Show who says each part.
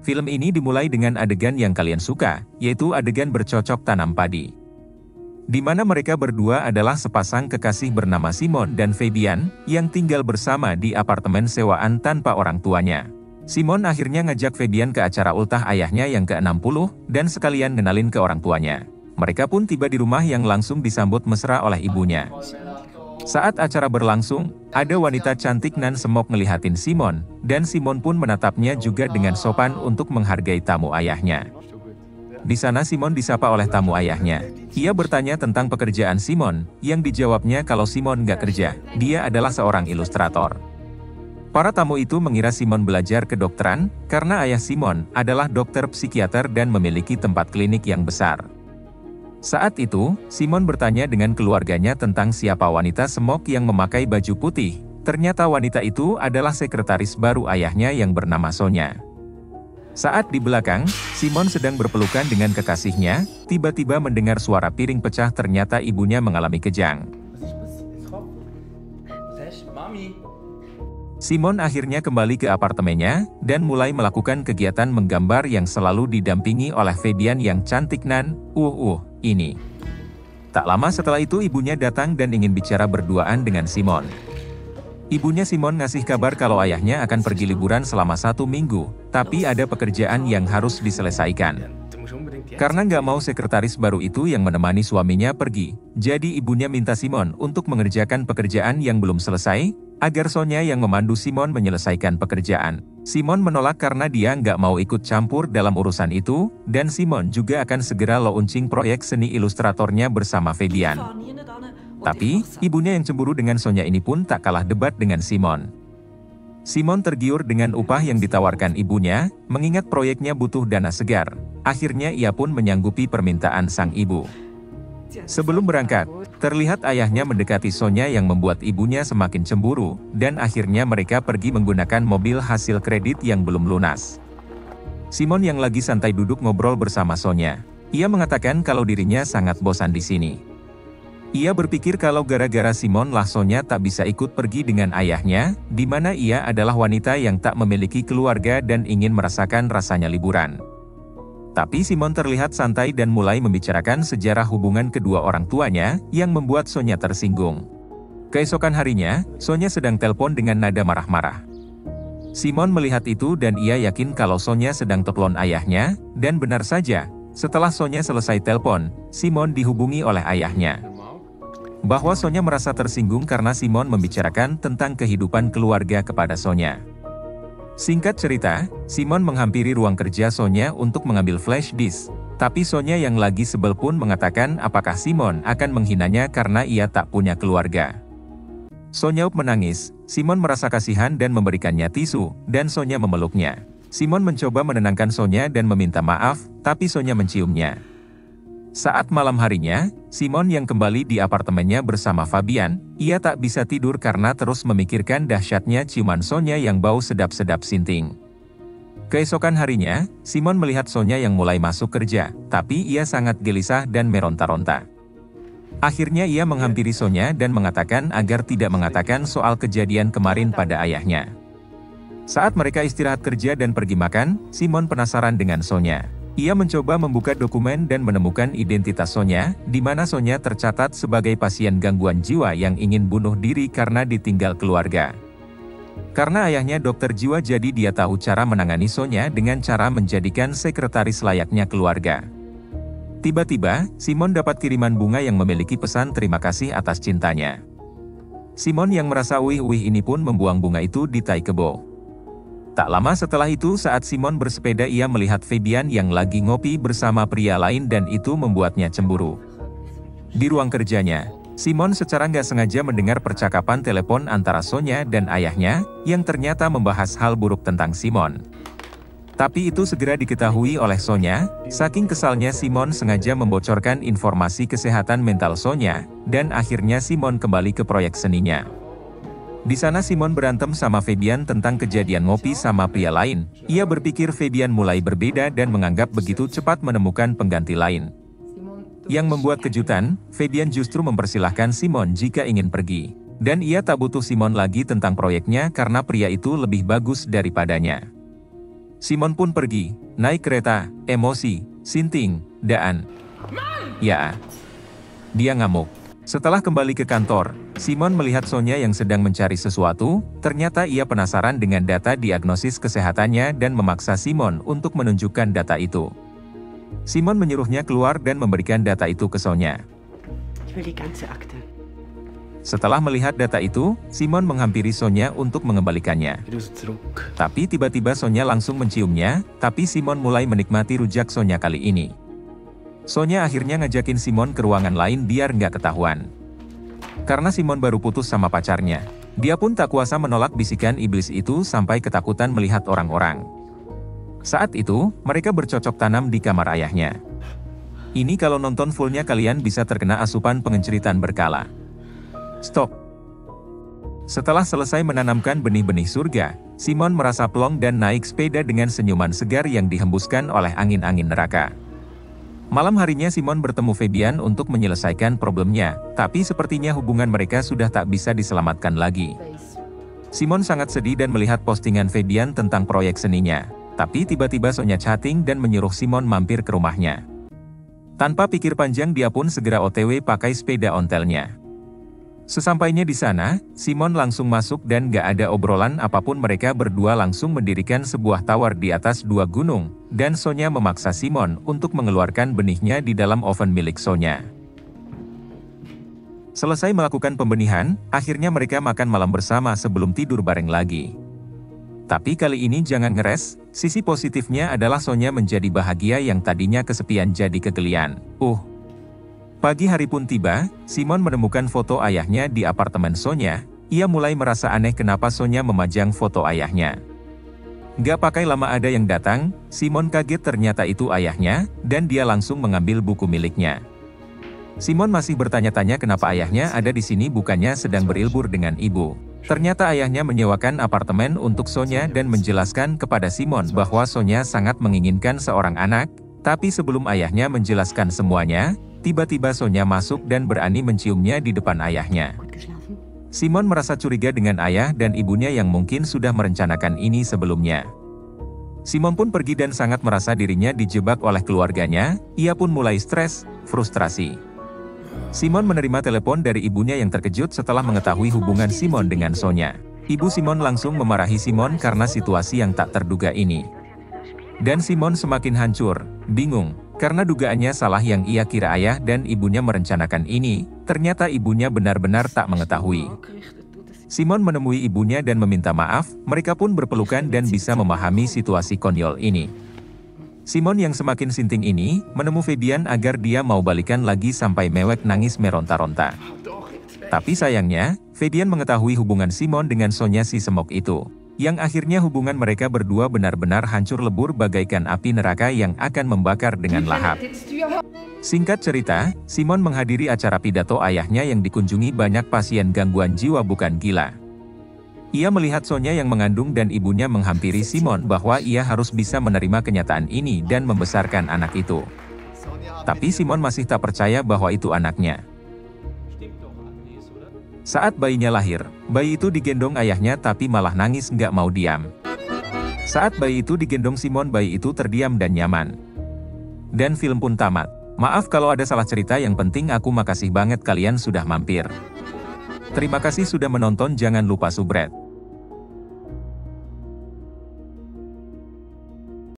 Speaker 1: Film ini dimulai dengan adegan yang kalian suka, yaitu adegan bercocok tanam padi. Di mana mereka berdua adalah sepasang kekasih bernama Simon dan Fabian, yang tinggal bersama di apartemen sewaan tanpa orang tuanya. Simon akhirnya ngajak Fabian ke acara ultah ayahnya yang ke-60, dan sekalian ngenalin ke orang tuanya. Mereka pun tiba di rumah yang langsung disambut mesra oleh ibunya. Saat acara berlangsung, ada wanita cantik nan semok ngelihatin Simon, dan Simon pun menatapnya juga dengan sopan untuk menghargai tamu ayahnya. Di sana Simon disapa oleh tamu ayahnya. Ia bertanya tentang pekerjaan Simon, yang dijawabnya kalau Simon nggak kerja, dia adalah seorang ilustrator. Para tamu itu mengira Simon belajar kedokteran, karena ayah Simon adalah dokter psikiater dan memiliki tempat klinik yang besar. Saat itu, Simon bertanya dengan keluarganya tentang siapa wanita semok yang memakai baju putih. Ternyata wanita itu adalah sekretaris baru ayahnya yang bernama Sonya. Saat di belakang, Simon sedang berpelukan dengan kekasihnya, tiba-tiba mendengar suara piring pecah, ternyata ibunya mengalami kejang. Simon akhirnya kembali ke apartemennya, dan mulai melakukan kegiatan menggambar yang selalu didampingi oleh Fabian yang cantik nan, ini. Tak lama setelah itu ibunya datang dan ingin bicara berduaan dengan Simon. Ibunya Simon ngasih kabar kalau ayahnya akan pergi liburan selama 1 minggu, tapi ada pekerjaan yang harus diselesaikan. Karena nggak mau sekretaris baru itu yang menemani suaminya pergi, jadi ibunya minta Simon untuk mengerjakan pekerjaan yang belum selesai, agar Sonya yang memandu Simon menyelesaikan pekerjaan. Simon menolak karena dia nggak mau ikut campur dalam urusan itu, dan Simon juga akan segera launching proyek seni ilustratornya bersama Fabian. Tapi, ibunya yang cemburu dengan Sonya ini pun tak kalah debat dengan Simon. Simon tergiur dengan upah yang ditawarkan ibunya, mengingat proyeknya butuh dana segar. Akhirnya ia pun menyanggupi permintaan sang ibu. Sebelum berangkat, terlihat ayahnya mendekati Sonya yang membuat ibunya semakin cemburu, dan akhirnya mereka pergi menggunakan mobil hasil kredit yang belum lunas. Simon yang lagi santai duduk ngobrol bersama Sonya. Ia mengatakan kalau dirinya sangat bosan di sini. Ia berpikir kalau gara-gara Simon lah Sonya tak bisa ikut pergi dengan ayahnya, di mana ia adalah wanita yang tak memiliki keluarga dan ingin merasakan rasanya liburan. Tapi Simon terlihat santai dan mulai membicarakan sejarah hubungan kedua orang tuanya, yang membuat Sonya tersinggung. Keesokan harinya, Sonya sedang telepon dengan nada marah-marah. Simon melihat itu dan ia yakin kalau Sonya sedang telepon ayahnya, dan benar saja, setelah Sonya selesai telepon, Simon dihubungi oleh ayahnya. Bahwa Sonya merasa tersinggung karena Simon membicarakan tentang kehidupan keluarga kepada Sonya. Singkat cerita, Simon menghampiri ruang kerja Sonya untuk mengambil flash disk. Tapi Sonya yang lagi sebel pun mengatakan apakah Simon akan menghinanya karena ia tak punya keluarga. Sonya menangis, Simon merasa kasihan dan memberikannya tisu, dan Sonya memeluknya. Simon mencoba menenangkan Sonya dan meminta maaf, tapi Sonya menciumnya. Saat malam harinya, Simon yang kembali di apartemennya bersama Fabian, ia tak bisa tidur karena terus memikirkan dahsyatnya ciuman Sonya yang bau sedap-sedap sinting. Keesokan harinya, Simon melihat Sonya yang mulai masuk kerja, tapi ia sangat gelisah dan meronta-ronta. Akhirnya ia menghampiri Sonya dan mengatakan agar tidak mengatakan soal kejadian kemarin pada ayahnya. Saat mereka istirahat kerja dan pergi makan, Simon penasaran dengan Sonya. Ia mencoba membuka dokumen dan menemukan identitas Sonya, di mana Sonya tercatat sebagai pasien gangguan jiwa yang ingin bunuh diri karena ditinggal keluarga. Karena ayahnya dokter jiwa, jadi dia tahu cara menangani Sonya dengan cara menjadikan sekretaris layaknya keluarga. Tiba-tiba, Simon dapat kiriman bunga yang memiliki pesan terima kasih atas cintanya. Simon yang merasa wih-wih ini pun membuang bunga itu di tai kebo. Tak lama setelah itu saat Simon bersepeda ia melihat Fabian yang lagi ngopi bersama pria lain dan itu membuatnya cemburu. Di ruang kerjanya, Simon secara nggak sengaja mendengar percakapan telepon antara Sonya dan ayahnya, yang ternyata membahas hal buruk tentang Simon. Tapi itu segera diketahui oleh Sonya, saking kesalnya Simon sengaja membocorkan informasi kesehatan mental Sonya, dan akhirnya Simon kembali ke proyek seninya. Di sana Simon berantem sama Fabian tentang kejadian ngopi sama pria lain. Ia berpikir Fabian mulai berbeda dan menganggap begitu cepat menemukan pengganti lain. Yang membuat kejutan, Fabian justru mempersilahkan Simon jika ingin pergi. Dan ia tak butuh Simon lagi tentang proyeknya karena pria itu lebih bagus daripadanya. Simon pun pergi, naik kereta, emosi, sinting, daan. Ya. Dia ngamuk. Setelah kembali ke kantor, Simon melihat Sonya yang sedang mencari sesuatu, ternyata ia penasaran dengan data diagnosis kesehatannya dan memaksa Simon untuk menunjukkan data itu. Simon menyuruhnya keluar dan memberikan data itu ke Sonya. Setelah melihat data itu, Simon menghampiri Sonya untuk mengembalikannya. Tapi tiba-tiba Sonya langsung menciumnya, tapi Simon mulai menikmati rujak Sonya kali ini. Sonya akhirnya ngajakin Simon ke ruangan lain biar nggak ketahuan. Karena Simon baru putus sama pacarnya, dia pun tak kuasa menolak bisikan iblis itu sampai ketakutan melihat orang-orang. Saat itu, mereka bercocok tanam di kamar ayahnya. Ini kalau nonton fullnya kalian bisa terkena asupan pengenceritan berkala. Stop. Setelah selesai menanamkan benih-benih surga, Simon merasa plong dan naik sepeda dengan senyuman segar yang dihembuskan oleh angin-angin neraka. Malam harinya Simon bertemu Fabian untuk menyelesaikan problemnya, tapi sepertinya hubungan mereka sudah tak bisa diselamatkan lagi. Simon sangat sedih dan melihat postingan Fabian tentang proyek seninya, tapi tiba-tiba Sonya chatting dan menyuruh Simon mampir ke rumahnya. Tanpa pikir panjang dia pun segera OTW pakai sepeda ontelnya. Sesampainya di sana, Simon langsung masuk dan gak ada obrolan apapun, mereka berdua langsung mendirikan sebuah tower di atas dua gunung, dan Sonya memaksa Simon untuk mengeluarkan benihnya di dalam oven milik Sonya. Selesai melakukan pembenihan, akhirnya mereka makan malam bersama sebelum tidur bareng lagi. Tapi kali ini jangan ngeres, sisi positifnya adalah Sonya menjadi bahagia yang tadinya kesepian jadi kegelian. Pagi hari pun tiba, Simon menemukan foto ayahnya di apartemen Sonya. Ia mulai merasa aneh kenapa Sonya memajang foto ayahnya. Gak pakai lama ada yang datang, Simon kaget ternyata itu ayahnya, dan dia langsung mengambil buku miliknya. Simon masih bertanya-tanya kenapa ayahnya ada di sini bukannya sedang berilbur dengan ibu. Ternyata ayahnya menyewakan apartemen untuk Sonya dan menjelaskan kepada Simon bahwa Sonya sangat menginginkan seorang anak, tapi sebelum ayahnya menjelaskan semuanya, tiba-tiba Sonya masuk dan berani menciumnya di depan ayahnya. Simon merasa curiga dengan ayah dan ibunya yang mungkin sudah merencanakan ini sebelumnya. Simon pun pergi dan sangat merasa dirinya dijebak oleh keluarganya, ia pun mulai stres, frustrasi. Simon menerima telepon dari ibunya yang terkejut setelah mengetahui hubungan Simon dengan Sonya. Ibu Simon langsung memarahi Simon karena situasi yang tak terduga ini. Dan Simon semakin hancur, bingung, karena dugaannya salah yang ia kira ayah dan ibunya merencanakan ini, ternyata ibunya benar-benar tak mengetahui. Simon menemui ibunya dan meminta maaf, mereka pun berpelukan dan bisa memahami situasi konyol ini. Simon yang semakin sinting ini, menemu Fabian agar dia mau balikan lagi sampai mewek nangis meronta-ronta. Tapi sayangnya, Fabian mengetahui hubungan Simon dengan Sonya si semok itu, yang akhirnya hubungan mereka berdua benar-benar hancur lebur bagaikan api neraka yang akan membakar dengan lahap. Singkat cerita, Simon menghadiri acara pidato ayahnya yang dikunjungi banyak pasien gangguan jiwa bukan gila. Ia melihat Sonya yang mengandung dan ibunya menghampiri Simon bahwa ia harus bisa menerima kenyataan ini dan membesarkan anak itu. Tapi Simon masih tak percaya bahwa itu anaknya. Saat bayinya lahir, bayi itu digendong ayahnya tapi malah nangis nggak mau diam. Saat bayi itu digendong Simon, bayi itu terdiam dan nyaman. Dan film pun tamat. Maaf kalau ada salah cerita, yang penting aku makasih banget kalian sudah mampir. Terima kasih sudah menonton, jangan lupa subscribe.